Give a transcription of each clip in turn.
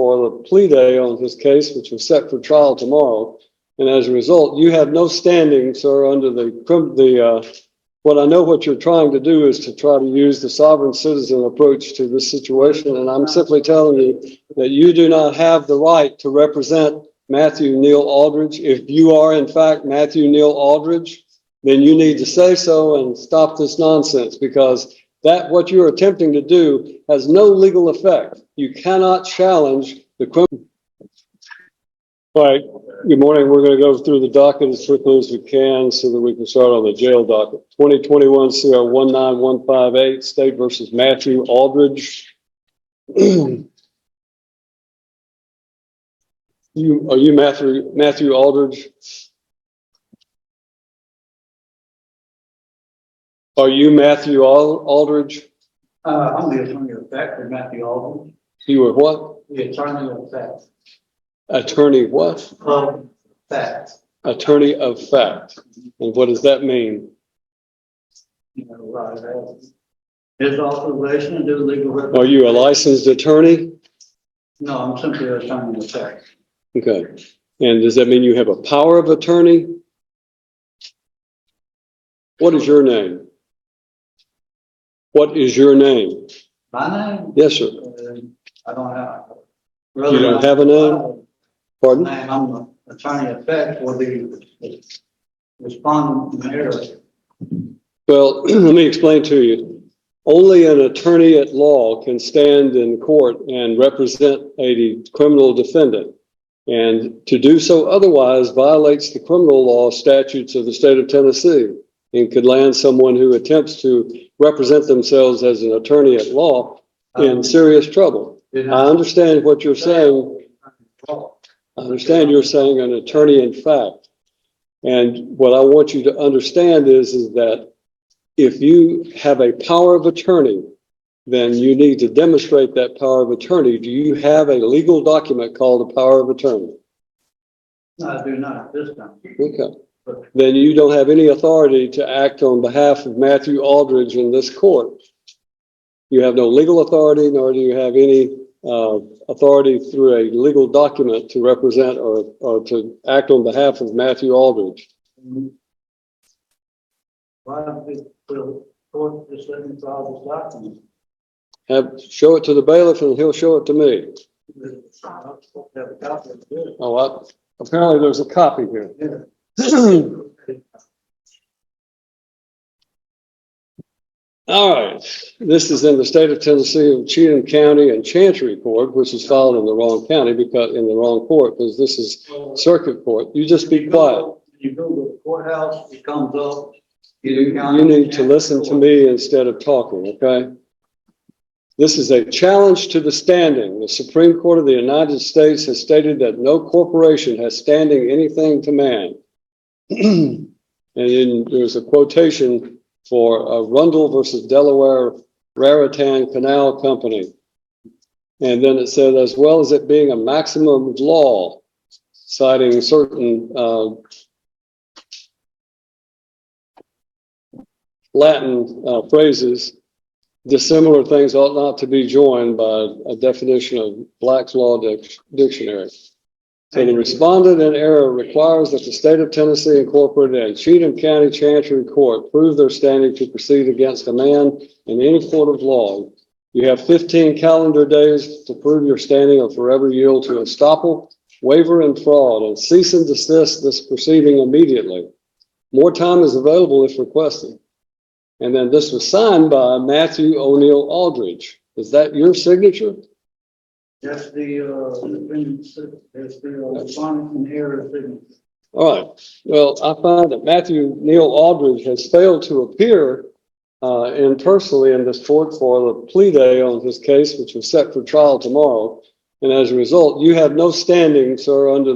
for the plea day on his case, which was set for trial tomorrow. And as a result, you have no standing, sir, under what I know what you're trying to do is to try to use the sovereign citizen approach to this situation. And I'm simply telling you that you do not have the right to represent Matthew Neal Aldridge. If you are, in fact, Matthew Neal Aldridge, then you need to say so and stop this nonsense, because what you're attempting to do has no legal effect. You cannot challenge the criminal. All right, good morning. We're going to go through the docket as quickly as we can so that we can start on the jail docket. 2021 CR 19158, State versus Matthew Aldridge. Are you Matthew Aldridge? Are you Matthew Aldridge? I'm the attorney of fact for Matthew Aldridge. You were what? The attorney of fact. Attorney what? Of fact. Attorney of fact. And what does that mean? You know, his authorization to do legal representation. Are you a licensed attorney? No, I'm simply an attorney of fact. Okay. And does that mean you have a power of attorney? What is your name? What is your name? My name? Yes, sir. I don't have. You don't have a name? Pardon? I'm the attorney of fact for the respondent in the area. Well, let me explain to you. Only an attorney at law can stand in court and represent a criminal defendant. And to do so otherwise violates the criminal law statutes of the state of Tennessee and could land someone who attempts to represent themselves as an attorney at law in serious trouble. I understand what you're saying. I understand you're saying an attorney in fact. And what I want you to understand is that if you have a power of attorney, then you need to demonstrate that power of attorney. Do you have a legal document called a power of attorney? No, I do not at this time. Okay. Then you don't have any authority to act on behalf of Matthew Aldridge in this court. You have no legal authority, nor do you have any authority through a legal document to represent or to act on behalf of Matthew Aldridge. Why don't the court just let me file this document? Show it to the bailiff and he'll show it to me. Apparently there's a copy here. Yeah. All right, this is in the state of Tennessee of Cheatham County and Chancery Court, which is filed in the wrong county because in the wrong court, because this is circuit court. You just be quiet. You go to the courthouse, it comes up. You need to listen to me instead of talking, okay? This is a challenge to the standing. The Supreme Court of the United States has stated that no corporation has standing anything to man. And then there's a quotation for Rundle versus Delaware Raritan Canal Company. And then it said, as well as it being a maximum of law, citing certain Latin phrases, dissimilar things ought not to be joined by a definition of Black's Law Dictionary. So the respondent in error requires that the state of Tennessee Incorporated and Cheatham County Chancery Court prove their standing to proceed against a man in any court of law. You have 15 calendar days to prove your standing or forever yield to estoppel, waiver, and fraud, and cease and desist this proceeding immediately. More time is available if requested. And then this was signed by Matthew O'Neill Aldridge. Is that your signature? That's the respondent in error signature. All right. Well, I find that Matthew Neal Aldridge has failed to appear personally in this court for the plea day on his case, which was set for trial tomorrow. And as a result, you have no standing, sir, under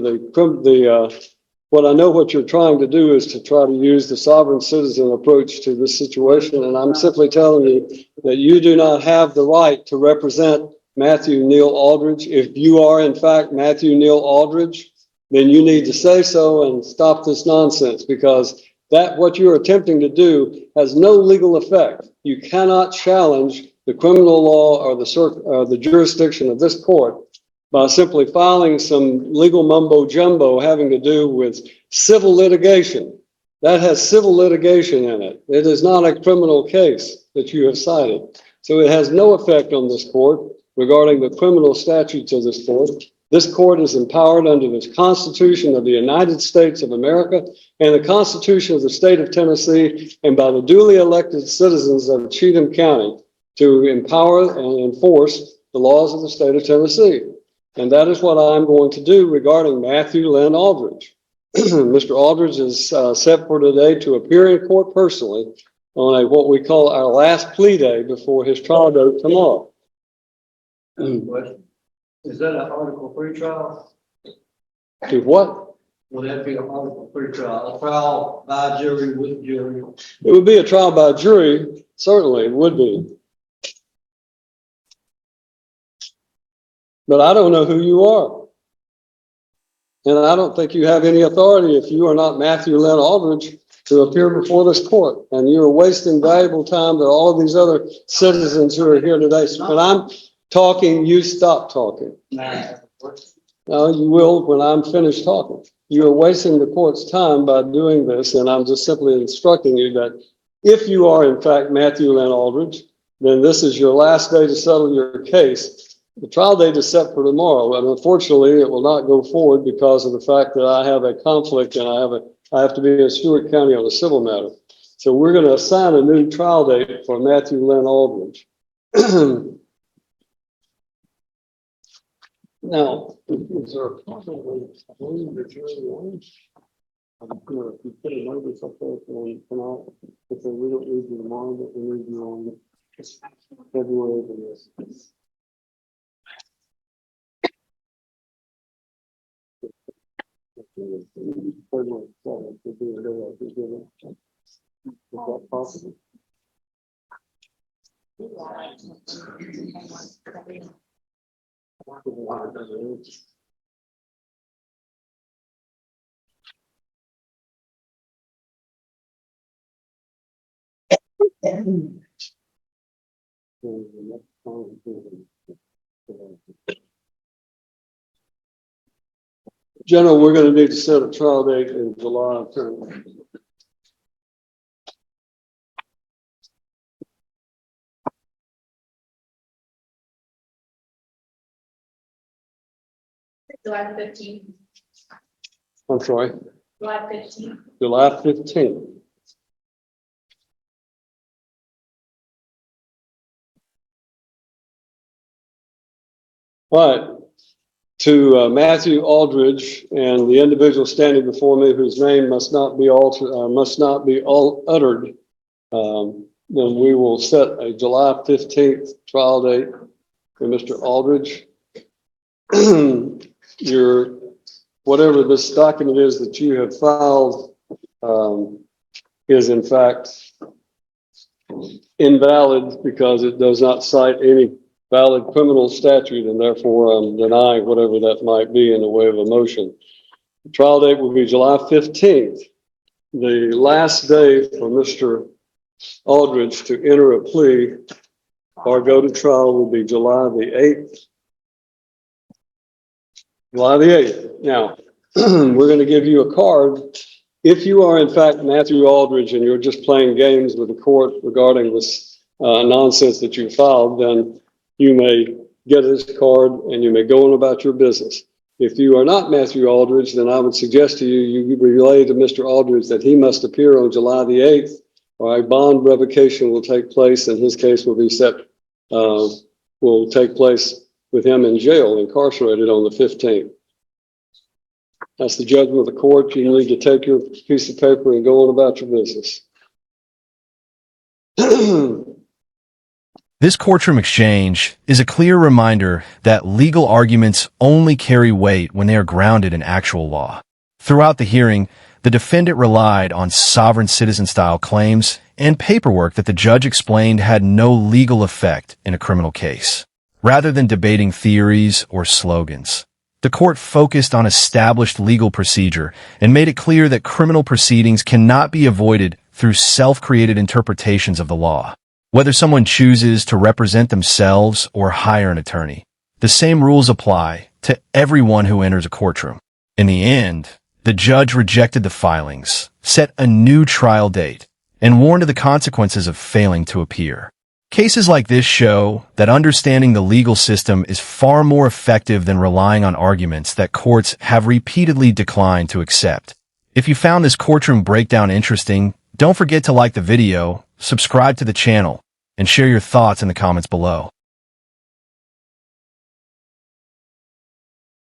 what I know what you're trying to do is to try to use the sovereign citizen approach to this situation. And I'm simply telling you that you do not have the right to represent Matthew Neal Aldridge. If you are, in fact, Matthew Neal Aldridge, then you need to say so and stop this nonsense, because what you're attempting to do has no legal effect. You cannot challenge the criminal law or the jurisdiction of this court by simply filing some legal mumbo jumbo having to do with civil litigation. That has civil litigation in it. It is not a criminal case that you have cited. So it has no effect on this court regarding the criminal statutes of this court. This court is empowered under the Constitution of the United States of America and the Constitution of the state of Tennessee and by the duly elected citizens of Cheatham County to empower and enforce the laws of the state of Tennessee. And that is what I'm going to do regarding Matthew Lynn Aldridge. Mr. Aldridge is set for today to appear in court personally on what we call our last plea day before his trial date tomorrow. Question. Is that an Article 3 trial? To what? Will that be an Article 3 trial? A trial by jury with jury? It would be a trial by jury, certainly it would be. But I don't know who you are. And I don't think you have any authority if you are not Matthew Lynn Aldridge to appear before this court. And you're wasting valuable time that all of these other citizens who are here today. So when I'm talking, you stop talking. No, you will when I'm finished talking. You are wasting the court's time by doing this. And I'm just simply instructing you that if you are in fact Matthew Lynn Aldridge, then this is your last day to settle your case. The trial date is set for tomorrow, and unfortunately, it will not go forward because of the fact that I have a conflict and I have to be in Stewart County on a civil matter. So we're going to assign a new trial date for Matthew Lynn Aldridge. Now, is there a problem with the jury warrants? I'm going to put a notice up there for tonight. If we don't need you tomorrow, but we need you on February the 6th. February 7th would be a day I could give it. Is that possible? General, we're going to need to set a trial date in July. July 15th. I'm sorry. July 15th. July 15th. All right. To Matthew Aldridge and the individual standing before me whose name must not be uttered, then we will set a July 15th trial date for Mr. Aldridge. Whatever this document is that you have filed is in fact invalid because it does not cite any valid criminal statute, and therefore I'm denying whatever that might be in the way of a motion. The trial date will be July 15th. The last day for Mr. Aldridge to enter a plea or go to trial will be July the 8th. July the 8th. Now, we're going to give you a card. If you are in fact Matthew Aldridge and you're just playing games with the court regarding this nonsense that you filed, then you may get this card and you may go on about your business. If you are not Matthew Aldridge, then I would suggest to you, you relay to Mr. Aldridge that he must appear on July the 8th or a bond revocation will take place and his case will be will take place with him in jail, incarcerated on the 15th. That's the judgment of the court. You need to take your piece of paper and go on about your business. This courtroom exchange is a clear reminder that legal arguments only carry weight when they are grounded in actual law. Throughout the hearing, the defendant relied on sovereign citizen-style claims and paperwork that the judge explained had no legal effect in a criminal case. Rather than debating theories or slogans, the court focused on established legal procedure and made it clear that criminal proceedings cannot be avoided through self-created interpretations of the law. Whether someone chooses to represent themselves or hire an attorney, the same rules apply to everyone who enters a courtroom. In the end, the judge rejected the filings, set a new trial date, and warned of the consequences of failing to appear. Cases like this show that understanding the legal system is far more effective than relying on arguments that courts have repeatedly declined to accept. If you found this courtroom breakdown interesting, don't forget to like the video, subscribe to the channel, and share your thoughts in the comments below.